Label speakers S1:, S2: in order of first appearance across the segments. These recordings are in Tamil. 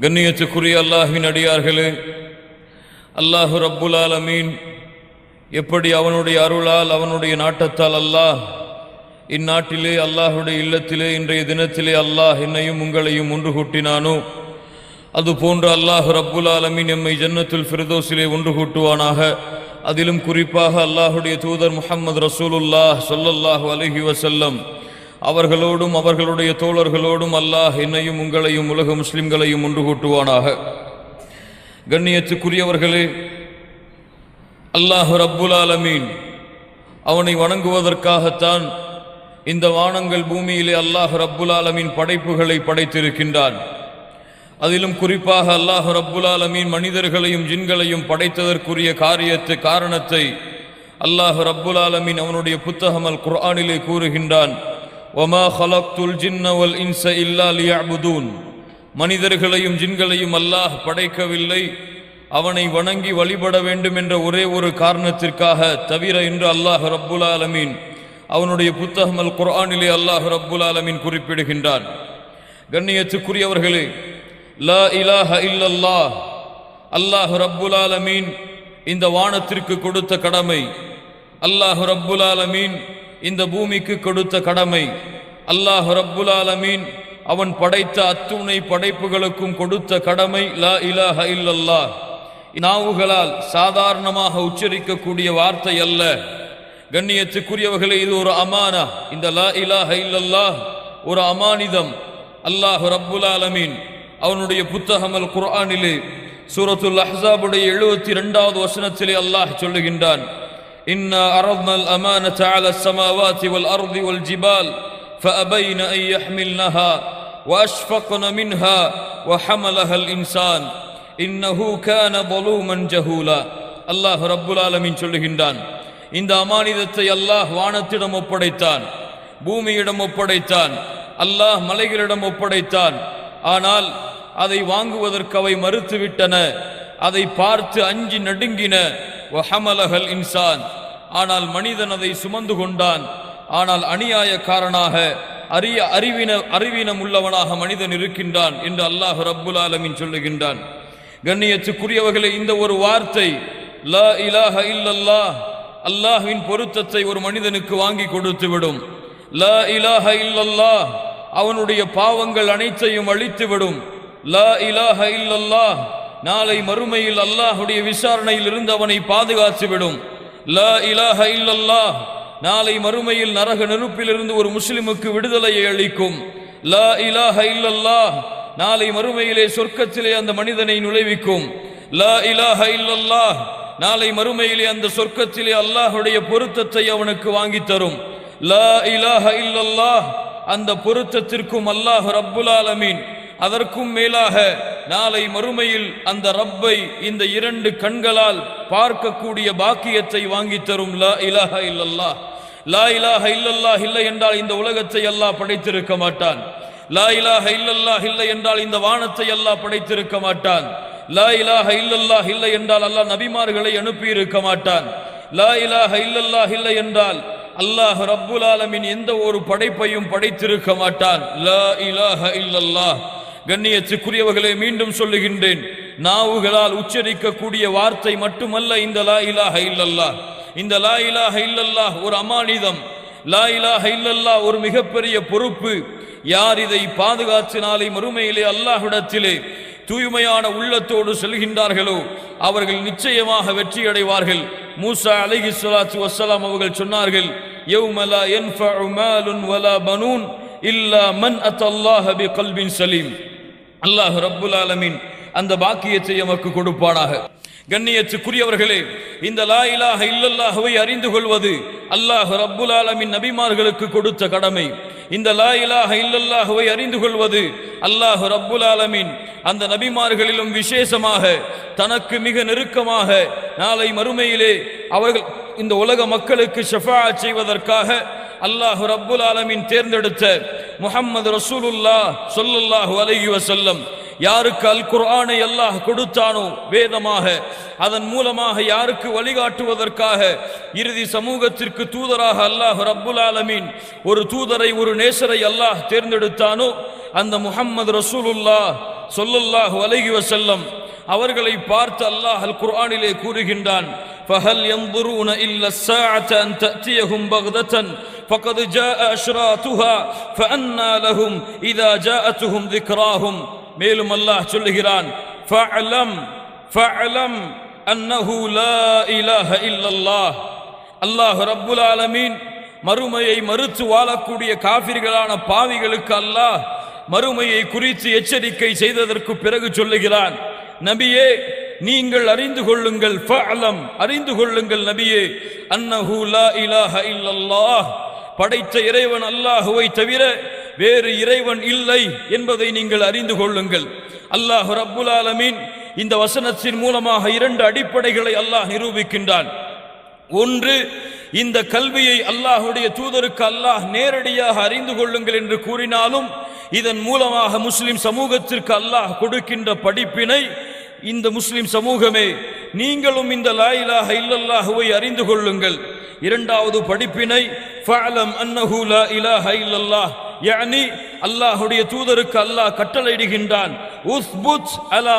S1: கண்ணியத்துக்குரிய அல்லாஹ்வின் அடியார்களே, அல்லாஹு ரப்புல் ஆலமீன் எப்படி அவனுடைய அருளால் அவனுடைய நாட்டத்தால் அல்லாஹ் இந்நாட்டிலே அல்லாஹுடைய இல்லத்திலே இன்றைய தினத்திலே அல்லாஹ் என்னையும் உங்களையும் ஒன்று கூட்டினானோ, அதுபோன்று அல்லாஹு ரப்புல் ஆலமீன் எம்மை ஜன்னத்துல் ஃபிர்தௌஸிலே ஒன்று கூட்டுவானாக. அதிலும் குறிப்பாக அல்லாஹுடைய தூதர் முஹம்மது ரசூலுல்லாஹ் ஸல்லல்லாஹு அலைஹி வஸல்லம் அவர்களோடும் அவர்களுடைய தோழர்களோடும் அல்லாஹ் என்னையும் உங்களையும் உலக முஸ்லிம்களையும் ஒன்று கூட்டுவானாக. கண்ணியத்துக்குரியவர்களே, அல்லாஹு ரப்புல் ஆலமீன் அவனை வணங்குவதற்காகத்தான் இந்த வானங்கள் பூமியிலே அல்லாஹு ரப்புல் ஆலமீன் படைப்புகளை படைத்திருக்கின்றான். அதிலும் குறிப்பாக அல்லாஹு ரப்புல் ஆலமீன் மனிதர்களையும் ஜின்களையும் படைத்ததற்குரிய காரணத்தை அல்லாஹு ரப்புல் ஆலமீன் அவனுடைய புத்தகம் அல் குர்ஆனிலே கூறுகின்றான். வமா ஹலக்துல் ஜின்ன வல் இன்ஸ இல்லா லியஅ்புதூன். மனிதர்களையும் ஜின்களையும் அல்லாஹ் படைக்கவில்லை அவனை வணங்கி வழிபட வேண்டும் என்ற ஒரே ஒரு காரணத்திற்காக தவிர என்று அல்லாஹ் ரப்புல் ஆலமீன் அவனுடைய புத்தகம் அல் குர்ஆனிலே அல்லாஹ் ரப்புல் ஆலமீன் குறிப்பிடுகின்றான். கண்ணியத்துக்குரியவர்களே, லா இலாஹ இல்லல்லாஹ் அல்லாஹ் ரப்புல் ஆலமீன் இந்த வானத்திற்கு கொடுத்த கடமை, அல்லாஹ் ரப்புல் ஆலமீன் இந்த பூமிக்கு கொடுத்த கடமை, அல்லாஹ் ரப்புல் ஆலமீன் அவன் படைத்த அத்துணை படைப்புகளுக்கும் கொடுத்த கடமை லா இலாஹ இல்லல்லாஹ். நாவுகளால் சாதாரணமாக உச்சரிக்கக்கூடிய வார்த்தை அல்ல. கண்ணியத்துக்குரியவர்களே, இது ஒரு அமானா. இந்த லா இலாஹ இல்லல்லாஹ் ஒரு அமானிதம். அல்லாஹ் ரப்புல் ஆலமீன் அவனுடைய புத்தகம் அல் குர்ஆனிலே சூரத்துல் அஹ்ஸாபுடைய 72வது வசனத்திலே அல்லாஹ் சொல்லுகின்றான். இன்னா அரத்னல் அமானத அலஸ் ஸமாவாதி வல் அர்தி வல் ஜிபால் ஃபஅபைன அன் யஹ்மில்னஹா வஅஷ்ஃபக்ன மின்ஹா வஹமலஹல் இன்சான் இன்னஹு கான ظلومன் ஜஹூலா. அல்லாஹ் ரப்புல் ஆலமீன் சொல்லுகின்றான், இந்த அமானிதத்தை அல்லாஹ் வானத்திடம் ஒப்படைத்தான், பூமியிடம் ஒப்படைத்தான், அல்லாஹ் மலைகளிடம் ஒப்படைத்தான். ஆனால் அதை வாங்குவதற்கு அவை மறுத்துவிட்டன, அதை பார்த்து அஞ்சி நடுங்கின. வஹமலஹல் இன்சான், ஆனால் மனிதன் அதை சுமந்து கொண்டான். ஆனால் அநியாயக்காரனாக அறிவீனம் உள்ளவனாக மனிதன் இருக்கின்றான் என்று அல்லாஹ் ரப்புல் ஆலமீன் சொல்லுகின்றான். கண்ணியத்துக்குரியவர்களே, இந்த ஒரு வார்த்தை லா இலாஹ இல்லல்லாஹ் அல்லாஹ்வின் பொருத்தத்தை ஒரு மனிதனுக்கு வாங்கி கொடுத்து விடும். லா இலாஹ இல்லல்லாஹ் அவனுடைய பாவங்கள் அனைத்தையும் அழித்துவிடும். லா இலாஹ இல்லல்லாஹ் நாளை மறுமையில் அல்லாஹுடைய விசாரணையில் இருந்து அவனை பாதுகாத்துவிடும். லா இலாஹ இல்லல்லாஹ் நாளை மறுமையில் நரக நெருப்பிலிருந்து ஒரு முஸ்லிமுக்கு விடுதலையை அளிக்கும். லா இலாஹ இல்லல்லாஹ் நாளை மறுமையிலே சொர்க்கத்திலே அந்த மனிதனை நுழைவிக்கும். லா இலாஹ இல்லல்லாஹ் நாளை மறுமையிலே அந்த சொர்க்கத்திலே அல்லாஹுடைய பொருத்தத்தை அவனுக்கு வாங்கி தரும். லா இலாஹ இல்லல்லாஹ் அந்த பொருத்தத்திற்கும் அல்லாஹ் ரப்புல் ஆலமீன் அதற்கும் மேலாக நாளை மறுமையில் அந்த ரப்பை இந்த 2 கண்களால் பார்க்கக்கூடிய பாக்கியத்தை வாங்கி தரும். லா இலாஹ இல்லல்லாஹ். லா இலாஹ இல்லல்லாஹ் இல்லை என்றால் இந்த உலகத்தை அல்லாஹ் படைத்திருக்க மாட்டான். லா இலாஹ இல்லல்லாஹ் இல்லை என்றால் இந்த வானத்தை அல்லாஹ் படைத்திருக்க மாட்டான். லா இலாஹ இல்லல்லாஹ் இல்லை என்றால் அல்லாஹ் நபிமார்களை அனுப்பி இருக்க மாட்டான். லா இலாஹ இல்லல்லாஹ் இல்லை என்றால் அல்லாஹ் ரப்புல் ஆலமீன் எந்த ஒரு படைப்பையும் படைத்திருக்க மாட்டான். லா இலாஹ இல்லல்லாஹ். கண்ணியத்துக்குரியவர்களே, மீண்டும் சொல்லுகின்றேன், நாவுகளால் உச்சரிக்கக்கூடிய வார்த்தை மட்டுமல்ல இந்த லா இலாஹ இல்லல்லாஹ். இந்த லா இலாஹ இல்லல்லாஹ் ஒரு அமானிதம். லா இலாஹ இல்லல்லாஹ் ஒரு மிகப்பெரிய பொறுப்பு. யார் இதை பாதுகாத்து நாளை மறுமையிலே அல்லாஹ்விடத்திலே தூய்மையான உள்ளத்தோடு செல்கின்றார்களோ அவர்கள் நிச்சயமாக வெற்றி அடைவார்கள். மூசா அலைஹிஸ்ஸலாத்து வஸ்ஸலாம் அவர்கள் சொன்னார்கள், யௌம லா யன்ஃபஉ மாலுன் வலா பனூன் இல்லா மன் அத்தல்லாஹ பிகல்பின் சலீம். அல்லாஹ் ரப்புல் ஆலமீன் அந்த பாக்கியத்தை நமக்கு கொடுப்பானாக. கண்ணியத்துக்குரியவர்களே, இந்த லா இலாஹ இல்லல்லாஹ்வை அறிந்து கொள்வது அல்லாஹ் ரப்புல் ஆலமீன் நபிமார்களுக்கு கொடுத்த கடமை. இந்த லா இலாஹ இல்லல்லாஹ்வை அறிந்து கொள்வது அல்லாஹ் ரப்புல் ஆலமீன் அந்த நபிமார்களிலும் விசேஷமாக தனக்கு மிக நெருக்கமாக நாளை மறுமையிலே அவர்கள் இந்த உலக மக்களுக்கு ஷஃபாஅத் செய்வதற்காக அல்லாஹ் ரப்புல் ஆலமீன் தேர்ந்தெடுத்த முஹம்மது ரசூலுல்லாஹ் ஸல்லல்லாஹு அலைஹி வஸல்லம் யாருக்கு அல் குர்ஆனை அல்லாஹ் கொடுத்தானோ வேதமாக, அதன் மூலமாக யாருக்கு வழிகாட்டுவதற்காக இறுதி சமூகத்திற்கு தூதராக அல்லாஹ் ரப்புல் ஆலமீன் ஒரு தூதரை ஒரு நேசரை அல்லாஹ் தேர்ந்தெடுத்தானோ அந்த முஹம்மது ரசூலுல்லாஹ் ஸல்லல்லாஹு அலைஹி வஸல்லம் அவர்களை பார்த்து அல்லாஹ் அல் குர்ஆனிலே கூறுகின்றான், ஃபஹல் யன்ظுரூன இல்ல ஸாஅத அன் தஅதியஹும் பக்ததன் ஃபகத் ஜாஅ அஷ்ராத்துஹா ஃபஅன்னா லஹும் இதா ஜாஅத்துஹும் ذிக்ராஹும். மேலும் அல்லாஹ் சொல்லுகிறான், ஃபஅலம் அன்னஹு லா இலாஹ இல்லல்லாஹ். அல்லாஹ் ரப்புல் ஆலமீன் மறுமையை மறுத்து வாழக்கூடிய காஃபிர்களான பாவிகளுக்கு அல்லாஹ் மறுமையை குறித்து எச்சரிக்கை செய்ததற்கு பிறகு சொல்லுகிறான், நபியே நீங்கள் அறிந்து கொள்ளுங்கள், ஃபஅலம் அறிந்து கொள்ளுங்கள் நபியே, அன்னஹு லா இலாஹ இல்லல்லாஹ் படைத்த இறைவன் அல்லாஹுவை தவிர வேறு இறைவன் இல்லை என்பதை நீங்கள் அறிந்து கொள்ளுங்கள். அல்லாஹ் ரப்புல் ஆலமீன் இந்த வசனத்தின் மூலமாக இரண்டு அடிப்படைகளை அல்லாஹ் நிரூபிக்கின்றான். ஒன்று, இந்த கல்வியை அல்லாஹுடைய தூதருக்கு அல்லாஹ் நேரடியாக அறிந்து கொள்ளுங்கள் என்று கூறினாலும் இதன் மூலமாக முஸ்லிம் சமூகத்திற்கு அல்லாஹ் கொடுக்கின்ற படிப்பினை, இந்த முஸ்லிம் சமூகமே நீங்களும் இந்த லா இலாஹ இல்லல்லாஹுவை அறிந்து கொள்ளுங்கள். இரண்டாவது படிப்பினை, ஃபஅலம் அன்னஹு லா இலாஹ இல்லல்லாஹ், யானி அல்லாஹுடைய தூதருக்கு அல்லாஹ் கட்டளையிடுகின்றான், உஸ்புத் அலா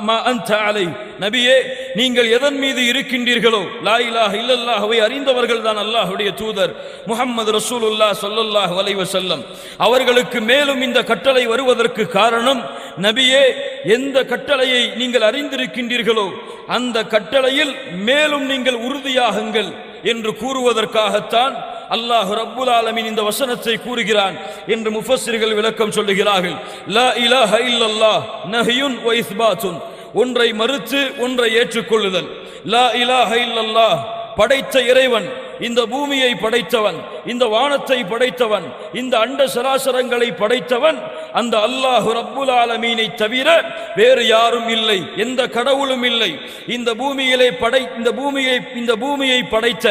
S1: மா அன்த அலை. நபியே நீங்கள் எதன் மீது இருக்கின்றீர்களோ, லா இலாஹ இல்லல்லாஹுவை அறிந்தவர்கள் தான் அல்லாஹுடைய தூதர் முஹம்மது ரசூலுல்லாஹ் ஸல்லல்லாஹு அலைஹி வஸல்லம். அவர்களுக்கு மேலும் இந்த கட்டளை வருவதற்கு காரணம், நபியே எந்த கட்டளையை நீங்கள் அறிந்திருக்கின்றீர்களோ அந்த கட்டளையில் மேலும் நீங்கள் உறுதியாகுங்கள் என்று கூறுவதற்காகத்தான் அல்லாஹ் ரப்புல் ஆலமீன் இந்த வசனத்தை கூறுகிறான் என்று முஃபஸ்ஸிர்கள் விளக்கம் சொல்லுகிறார்கள். லா இலாஹ இல்லல்லாஹ் நஹ்யுன் வ இஸ்பாத்துன், ஒன்றை மறுத்து ஒன்றை ஏற்றுக்கொள்ளுதல். லா இலாஹ இல்லல்லாஹ் படைத்த இறைவன், இந்த பூமியை படைத்தவன், இந்த வானத்தை படைத்தவன், இந்த அண்ட சராசரங்களை படைத்தவன் அந்த அல்லாஹ் ரப்புல் ஆலமீனை தவிர வேறு யாரும் இல்லை, எந்த கடவுளும் இல்லை. இந்த பூமியை படைத்த,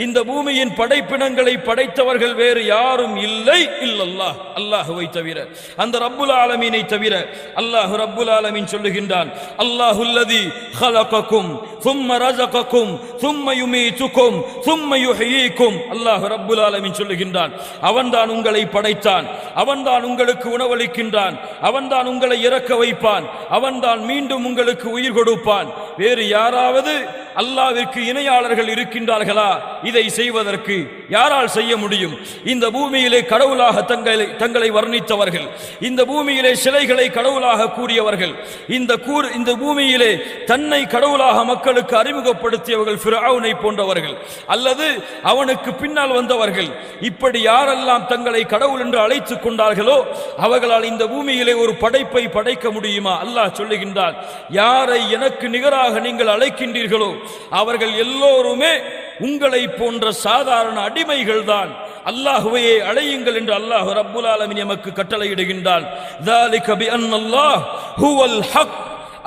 S1: இந்த பூமியின் படைப்பினங்களை படைத்தவர்கள் வேறு யாரும் இல்லை, இல்லல்லாஹ் அல்லாஹுவை தவிர, அந்த ரப்புல் ஆலமீனை தவிர. அல்லாஹ் ரப்புல் ஆலமீன் சொல்லுகின்றான், அல்லாஹுல்லதி خلقكم ثم رزقكم ثم يميتكم ثم يحييكم. அல்லாஹ் ரப்புல் ஆலமீன் சொல்லுகின்றான், அவன்தான் உங்களை படைத்தான், அவன்தான் உங்களுக்கு உணவளிக்கின்றான், அவன்தான் உங்களை இறக்க வைப்பான், அவன்தான் மீண்டும் உங்களுக்கு உயிர் கொடுப்பான். வேறு யாராவது அல்லாஹ்விற்கு இணையாளர்கள் இருக்கின்றார்களா? இதை செய்வதற்கு யாரால் செய்ய முடியும்? இந்த பூமியிலே கடவுளாக தங்களை வர்ணித்தவர்கள், இந்த பூமியிலே சிலைகளை கடவுளாக கூறியவர்கள், இந்த பூமியிலே தன்னை கடவுளாக மக்களுக்கு அறிமுகப்படுத்தியவர்கள் ஃபிரௌனை போன்றவர்கள், அல்லது அவனுக்கு பின்னால் வந்தவர்கள். இப்படி யாரெல்லாம் தங்களை கடவுள் என்று அழைத்துக் கொண்டார்களோ அவர்களால் இந்த பூமியிலே ஒரு படைப்பை படைக்க முடியுமா? அல்லாஹ் சொல்லுகின்றான், யாரை எனக்கு நிகராக நீங்கள் அழைக்கின்றீர்களோ அவர்கள் எல்லோருமே உங்களை போன்ற சாதாரண அடிமைகள் தான். அல்லாஹ்வையே அழையுங்கள் என்று அல்லாஹ் ரப்புல் ஆலமீன் நமக்கு கட்டளையிடுகின்றான். ذَلِكَ بِأَنَّ اللَّهَ هُوَ الْحَقُّ,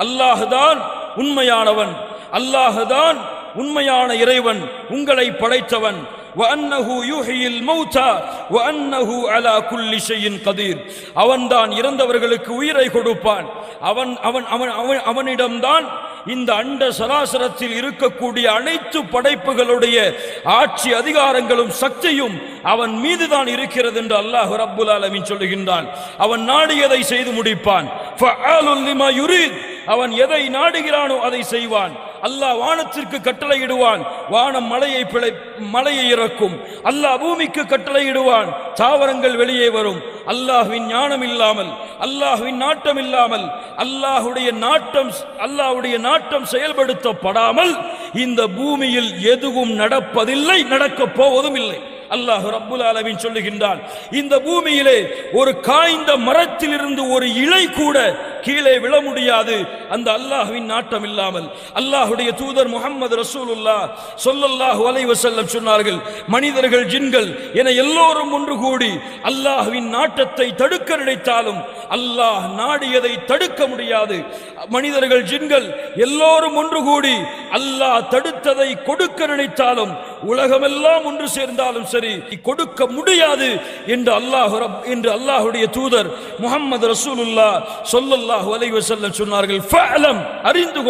S1: அல்லாஹ் தான் உண்மையானவன், அல்லாஹ் தான் உண்மையான இறைவன், உங்களை படைத்தவன். وَأَنَّهُ يُحْيِي الْمَوْتَى وَأَنَّهُ عَلَى كُلِّ شَيْءٍ قَدِيرٌ, அவன்தான் இறந்தவர்களுக்கு உயிரை கொடுப்பான். அவனிடம்தான் இந்த அண்ட சராசரத்தில் இருக்கக்கூடிய அனைத்து படைப்புகளுடைய ஆட்சி அதிகாரங்களும் சக்தியும் அவன் மீதுதான் இருக்கிறது என்று அல்லாஹ் ரப்புல் ஆலமீன் சொல்லுகின்றான். அவன் நாடியதை செய்து முடிப்பான். ஃபஅலுல் லிமா யுரீத், அவன் எதை நாடுகிறானோ அதை செய்வான். அல்லாஹ் வானத்திற்கு கட்டளையிடுவான், வானம் மழையை இறக்கும். அல்லாஹ் பூமிக்கு கட்டளையிடுவான், தாவரங்கள் வெளியே வரும். அல்லாஹ்வின் ஞானம் இல்லாமல், அல்லாஹ்வின் நாட்டம் இல்லாமல், அல்லாஹ்வுடைய நாட்டம் செயல்படுத்தப்படாமல் இந்த பூமியில் எதுவும் நடப்பதில்லை, நடக்கப் போவதும் இல்லை. அல்லாஹ் ரப்புல் ஆலமீன் சொல்லுகின்றான், இந்த பூமியிலே ஒரு காய்ந்த மரத்திலிருந்து ஒரு இலை கூட கீழே விழ முடியாது அந்த அல்லாஹ்வின் நாட்டம் இல்லாமல். அல்லாஹ்வுடைய தூதர் முஹம்மது ரசூலுல்லாஹ் ஸல்லல்லாஹு அலைஹி வஸல்லம் சொன்னார்கள், மனிதர்கள் ஜின்கள் என எல்லோரும் ஒன்று கூடி அல்லாஹ்வின் நாட்டத்தை தடுக்க நினைத்தாலும் அல்லாஹ் நாடியதை தடுக்க முடியாது. மனிதர்கள் ஜின்கள் எல்லோரும் ஒன்று கூடி அல்லாஹ் தடுத்ததை கொடுக்க நினைத்தாலும்
S2: உலகமெல்லாம் ஒன்று சேர்ந்தாலும் சரி கொடுக்க முடியாது என்று அல்லாஹ்வுடைய தூதர் முஹம்மது ரசூலுல்லாஹ் ஸல்லல்லாஹு அலைஹி வஸல்லம் சொன்னார்கள். ஃபஅலம், அறிந்து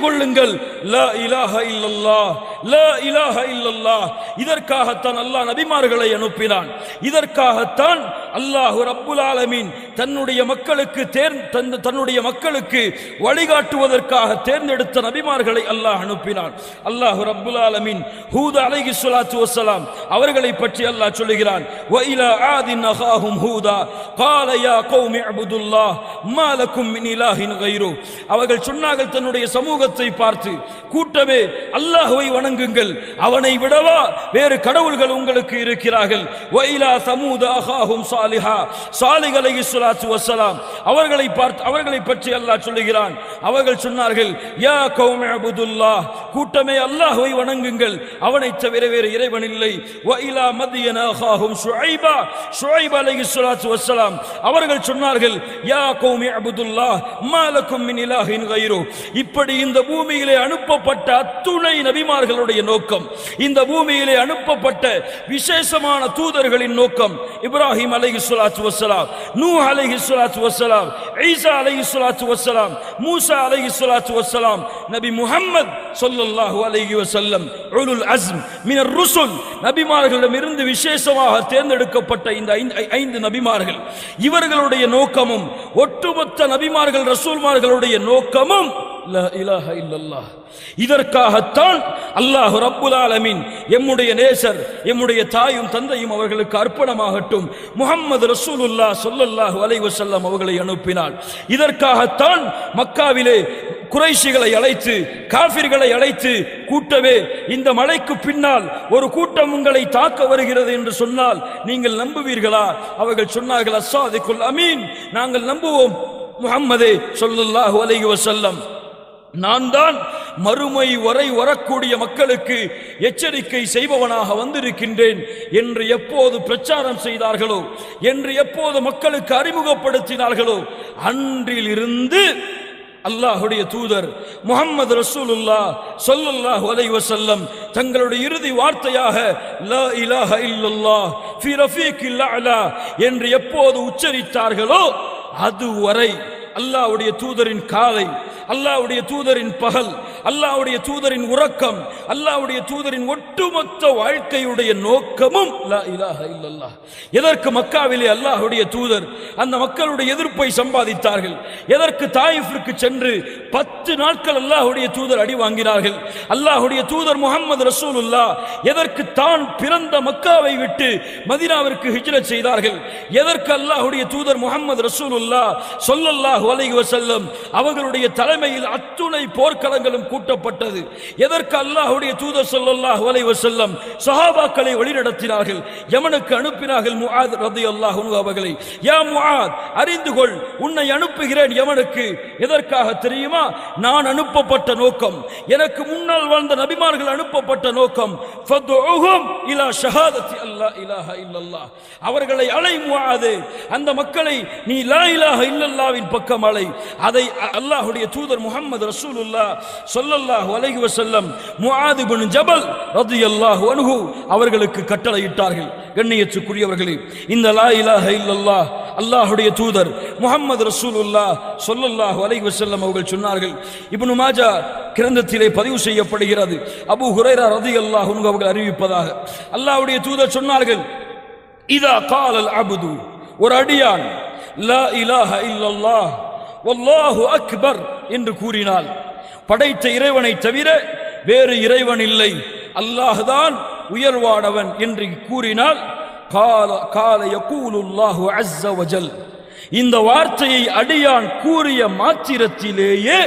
S2: கொள்ளுங்கள் லா இலாஹ இல்லல்லாஹ், லா இலாஹ இல்லல்லாஹ். இதற்காகத்தான் அல்லாஹ் நபிமார்களை அனுப்பினான். இதற்காகத்தான் அல்லாஹ் ரப்புல் ஆலமீன் தன்னுடைய மக்களுக்கு வழிகாட்டுவதற்காக தேர்ந்தெடுத்த நபிமார்களை அல்லாஹ் அனுப்பினான். அல்லாஹ் ரப்புல் ஆலமீன் ஹூத் அலைஹிஸ்ஸலாத்து வஸ்ஸலாம் அவர்களை பற்றி அல்லாஹ் சொல்லுகிறான். வ இலா ஆதின் அகாஹும் ஹூதா قال يا قوم اعبدوا الله ما لكم من اله غيره. அவர்கள் சொன்னார்கள் தன்னுடைய சமூகத்தை பார்த்து, கூட்டமே அல்லாஹ்வை வணங்குங்கள், அவனை விடவா வேறு கடவுள்கள் உங்களுக்கு இருக்கிறார்கள். வ இலா சமூத அகாஹும் சாலிஹா, சாலிஹ் அலைஹிஸ்ஸலாத்து வஸ்ஸலாம் அவர்களை பற்றி அல்லாஹ் சொல்லுகிறான். அவர்கள் சொன்னார்கள் யா கௌமி அபுதுல்லாஹ், கூட்டமே அல்லாஹ்வை வணங்குங்கள், அவனை தவிர வேறு இறைவன் இல்லை. வ இலா மத்யன அகாஹும் ஷுஐபா, ஷுஐப் அலைஹிஸ்ஸலாத்து வஸ்ஸலாம் அவர்கள் சொன்னார்கள் யா கௌமி அபுதுல்லாஹ் மா லக்கும் மின் இலாஹின் கைரு. இப்படி இந்த பூமியிலே அனுப்பப்பட்ட அத்துணை நபிமார்களுடைய நோக்கம், இந்த பூமியிலே அனுப்பப்பட்ட விசேஷமான தூதர்களின் நோக்கம், இப்ராஹிம் அலைஹிஸ்ஸலாத்து வஸ்ஸலாம், நூஹ் அலைஹிஸ்ஸலாத்து வஸ்ஸலாம், ஈசா அலைஹிஸ்ஸலாத்து வஸ்ஸலாம், மூசா அலைஹிஸ்ஸலாத்து வஸ்ஸலாம், நபி முஹம்மது ஸல்லல்லாஹு அலைஹி வஸல்லம் உலுல் அஸ்ம் மினர் ருசுல், நபிமார்களிடமிருந்து விசேஷமாக தேர்ந்தெடுக்கப்பட்ட இந்த 5 நபிமார்கள், இவர்களுடைய நோக்கமும் ஒட்டுமொத்த நபிமார்கள் ரசூல்மார்களுடைய நோக்கமும் லா இலாஹ இல்லல்லாஹ். இதற்காகத்தான் அல்லாஹ் ரப்புல் ஆலமீன் எம்முடைய நேசர், எம்முடைய தாயும் தந்தையும் அவர்களுக்கு அர்ப்பணமாகட்டும் முஹம்மது ரசூலுல்லாஹ் ஸல்லல்லாஹு அலைஹி வஸல்லம் அவர்களை அனுப்பினார். இதற்காகத்தான் மக்காவிலே குறைஷிகளை அழைத்து, காஃபிர்களை அழைத்து, கூட்டவே இந்த மலைக்கு பின்னால் ஒரு கூட்டம் உங்களை தாக்க வருகிறது என்று சொன்னால் நீங்கள் நம்புவீர்களா? அவர்கள் சொன்னார்கள் அஸ்ஸாதிகுல் அமீன், நாங்கள் நம்புவோம் முஹம்மதே ஸல்லல்லாஹு அலைஹி வஸல்லம், நான் தான் மறுமை வரை வரக்கூடிய மக்களுக்கு எச்சரிக்கை செய்பவனாக வந்திருக்கின்றேன் என்று எப்போது பிரச்சாரம் செய்தார்களோ, என்று எப்போது மக்களுக்கு அறிமுகப்படுத்தினார்களோ, அன்றிலிருந்து அல்லாஹ்வுடைய தூதர் முஹம்மது ரசூலுல்லாஹ் ஸல்லல்லாஹு அலைஹி வஸல்லம் தங்களுடைய இறுதி வார்த்தையாக லா இலாஹ இல்லல்லாஹ் ஃபீ ரஃபீக்கில் அலா என்று எப்போது உச்சரித்தார்களோ அதுவரை அல்லாஹ்வுடைய தூதரின் காலை, அல்லாஹ்வுடைய தூதரின் பகல், அல்லாஹ்வுடைய தூதரின் உறக்கம், அல்லாஹ்வுடைய தூதரின் ஒட்டுமொத்த வாழ்க்கையுடைய நோக்கமும் லா இலாஹ இல்லல்லாஹ். எதற்கு மக்காவிலே அல்லாஹ்வுடைய தூதர் அந்த மக்களுடைய எதிர்ப்பை சம்பாதித்தார்கள்? எதற்கு தாயிஃபிற்கு சென்று 10 நாட்கள் அல்லாஹ்வுடைய தூதர் அடி வாங்கினார்கள்? அல்லாஹ்வுடைய தூதர் முஹம்மது ரசூலுல்லாஹ் எதற்கு தான் பிறந்த மக்காவை விட்டு மதீனாவிற்கு ஹிஜ்ரத் செய்தார்கள்? எதற்கு அல்லாஹ்வுடைய தூதர் முஹம்மது ரசூலுல்லாஹ் ஸல்லல்லாஹு அலைஹி வஸல்லம் அவர்களுடைய தலைமையில் அத்துணை போர்க்களங்களும் கூட்டப்பட்டது? எதற்கு அல்லாஹ்வுடைய தூதர் ஸல்லல்லாஹு அலைஹி வஸல்லம் சஹாபாக்களை வழிநடத்தினார்கள்? யமனுக்கு அனுப்பினார்கள் முஆத் ரலியல்லாஹு அன்ஹு அவர்களை. யா முஆத், அறிந்து கொள், உன்னை அனுப்புகிறேன் யமனுக்கு. எதற்காக தெரியுமா? நான் அனுப்பப்பட்ட நோக்கம், எனக்கு முன்னால் வாழ்ந்த நபிமார்கள் அனுப்பப்பட்ட நோக்கம், ஃபதுஉஹும் இலா ஷஹாதத்தி அல்லா இலாஹ இல்லல்லாஹ், அவர்களை அலை முஆதே, அந்த மக்களை நீ லா இலாஹ இல்லல்லாஹ்வின் பக்கம் அலை. அதை அல்லாஹ்வுடைய தூதர் முஹம்மது ரசூலுல்லாஹ் ஸல்லல்லாஹு அலைஹி வஸல்லம் முஆத் இப்னு ஜபல் ரலியல்லாஹு அன்ஹு அவர்களுக்கு கட்டளையிட்டார்கள். கண்ணியத்துக்குரியவர்களே, இந்த லா இலாஹ இல்லல்லாஹ் அல்லாஹ்வுடைய தூதர் முஹம்மது ரசூலுல்லாஹ் ஸல்லல்லாஹு அலைஹி வஸல்லம் அவர்கள் சொன்னார்கள். இப்னு மாஜா கிரந்தத்திலே பதிவு செய்யப்படுகிறது. அபூ ஹுரைரா ரலியல்லாஹு அன்ஹு அவர்கள் அறிவிப்பதாக அல்லாஹ்வுடைய தூதர் சொன்னார்கள், இதா காலல் அப்து, ஒரு அடியான் லா இலாஹ இல்லல்லாஹ் வல்லாஹு அக்பர் என்று கூறினால், படைத்த இறைவனை தவிர வேறு இறைவன் இல்லை, அல்லாஹ்தான் உயர்வானவன் என்று கூறினால், கால யகூலுல்லாஹு அஸ்ஸ வஜல், இந்த வார்த்தையை அடியான் கூறிய மாத்திரத்திலேயே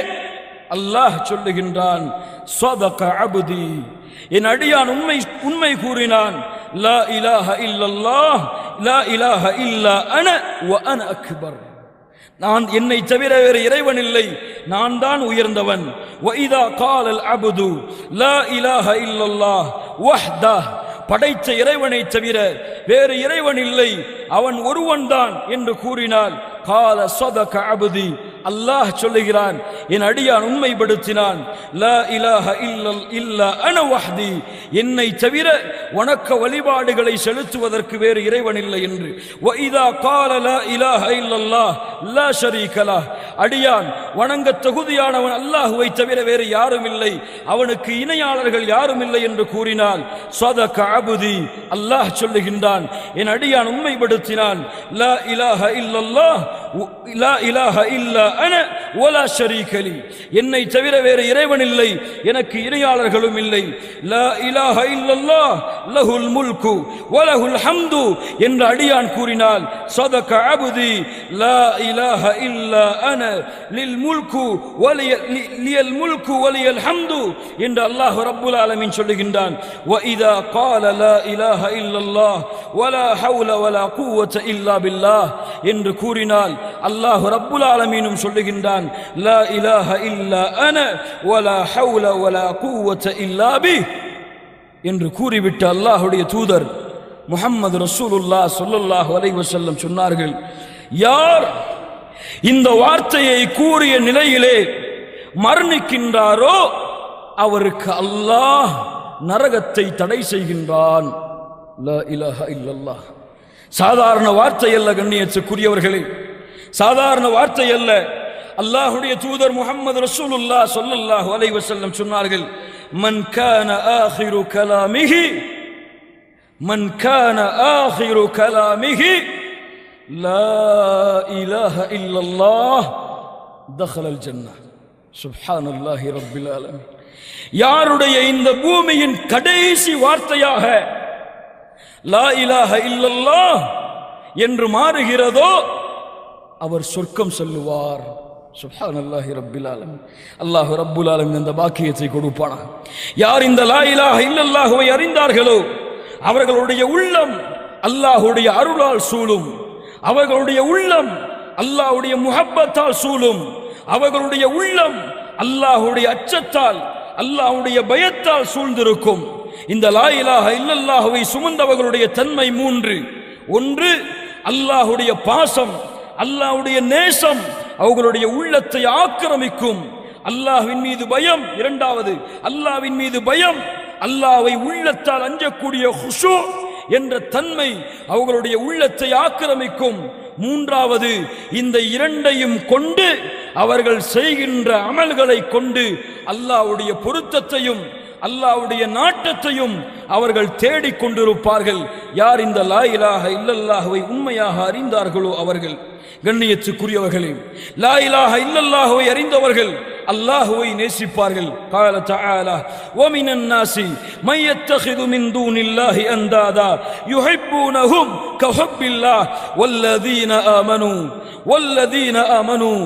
S2: அல்லாஹ் சொல்லுகின்றான், ஸதக அப்தி, என் அடியான் உண்மை கூறினான். லா இலாஹ இல்லல்லாஹ் லா இலாஹ இல்லா அன வ அன அக்பர், நான் என்னை தவிர வேறு இறைவன் இல்லை, நான் தான் உயர்ந்தவன். வஇதா காலல் அப்து லா இலாஹ இல்லல்லாஹ் வஹ்தஹ், படைத்த இறைவனை தவிர வேறு இறைவன் இல்லை, அவன் ஒருவன் தான் என்று கூறினால், கால ஸதக அப்தி, அல்லாஹ் சொல்லுகிறான் என் அடியான் உண்மைப்படுத்தினான். லா இலாஹ இல்லா அன வஹ்தி, என்னை தவிர வணக்க வழிபாடுகளை செலுத்துவதற்கு வேறு இறைவன் இல்லை என்று. வ இதா கால லா இலாஹ இல்லல்லாஹ் லா ஷரீக லஹ், அடியான் வணங்க தகுதியானவன் அல்லாஹ்வை தவிர வேறு யாரும் இல்லை, அவனுக்கு இணையாளர்கள் யாரும் இல்லை என்று கூறினால் ஸதக அப்தி, அல்லாஹ் சொல்லுகின்றான் என் அடியான் உண்மைப்படுத்தினான். லா இலாஹ இல்லல்லாஹ் லா இலாஹ இல்லா அன வலா ஷரீக லி, என்னை தவிர வேறு இறைவன் இல்லை, எனக்கு இணையாளர்களும் இல்லை. லா இலாஹ இல்லல்லாஹ் லஹுல் முல்கு வலஹுல் ஹம்து என்று அடியான் கூறினால் ஸதக அப்தி லா இலாஹ இல்லா அன லில் முல்கு லியல் முல்கு வலியல் ஹம்து என்று அல்லாஹ் ரப்புல் ஆலமீன் சொல்லுகின்றான். வ இதா கால லா இலாஹ இல்லல்லாஹ் வலா ஹவுல வலா குவத இல்லா பில்லாஹ் என்று கூறினால் அல்லாஹ் ரப்புல் ஆலமீனும் சொல்லுகின்றான் லா இலாஹ இல்லா அன வலா ஹவுல வலா குவத இல்லா பி என்று கூறிவிட்டு அல்லாஹ்வுடைய தூதர் முஹம்மது ரசூலுல்லாஹ் ஸல்லல்லாஹு அலைஹி வஸல்லம் சொன்னார்கள், யார் இந்த வார்த்தையை கூறிய நிலையிலே மரணிக்கின்றாரோ அவருக்கு அல்லாஹ் நரகத்தை தடை செய்கின்றான். லா இலாஹ இல்லல்லாஹ் சாதாரண வார்த்தை அல்ல கண்ணியத்துக்குரியவர்களே, சாதாரண வார்த்தை அல்ல. அல்லாஹ்வுடைய தூதர் முஹம்மது ரசூலுல்லாஹ் ஸல்லல்லாஹு அலைஹி வஸல்லம் சொன்னார்கள், மன் கான ஆகிரு கலாமிஹி மன் கான ஆகிரு கலாமிஹி லா இலாஹ இல்லல்லாஹ் தഖலல் ஜன்னah. சுப்ஹானல்லாஹி ரப்பில் ஆலமீன். யாருடைய இந்த பூமியின் கடைசி வார்த்தையாக லா இலாஹ இல்லல்லாஹ் என்று மாறுகிறதோ அவர் சொர்க்கம் செல்லுவார். சுப்ஹானல்லாஹி ரப்பில் ஆலமீன். அல்லாஹ் ரப்புல் ஆலமீன் அந்த பாக்கியத்தை கொடுப்பானாக. யார் இந்த லா இலாஹ இல்லல்லாஹ்வை அறிந்தார்களோ அவர்களுடைய உள்ளம் அல்லாஹ்வுடைய அருளால் சூழும், அவர்களுடைய உள்ளம் அல்லாஹ்வுடைய முஹப்பத்தால் சூழும், அவர்களுடைய உள்ளம் அல்லாஹ்வுடைய அச்சத்தால் அல்லாஹ்வுடைய பயத்தால் சூழ்ந்திருக்கும். இந்த லா இலாஹ இல்லல்லாஹ்வை சுமந்தவர்களுடைய தன்மை மூன்று. ஒன்று, அல்லாஹ்வுடைய பாசம், அல்லாஹ்வுடைய நேசம் அவர்களுடைய உள்ளத்தை ஆக்கிரமிக்கும். அல்லாஹ்வின் மீது பயம். இரண்டாவது, அல்லாஹ்வின் மீது பயம், அல்லாஹ்வை உள்ளத்தால் அஞ்சக்கூடிய குஷூ என்ற தன்மை அவர்களுடைய உள்ளத்தை ஆக்கிரமிக்கும். மூன்றாவது, இந்த இரண்டையும் கொண்டு அவர்கள் செய்கின்ற அமல்களை கொண்டு அல்லாஹ்வுடைய பொருத்தத்தையும் அல்லாஹ்வுடைய நாட்டத்தையும் அவர்கள் தேடிக் கொண்டிருப்பார்கள். யார் இந்த லா இலாஹ இல்லல்லாஹ்வை உண்மையாக அறிந்தார்களோ அவர்கள். கண்ணியத்துக்குரியவர்களே, லா இலாஹ இல்லல்லாஹ்வை அறிந்தவர்கள் அல்லாஹ்வை நேசிப்பார்கள். قال تعالى ومن الناس من يتخذ من دون الله اندادا يحبونهم كحب الله والذين آمنوا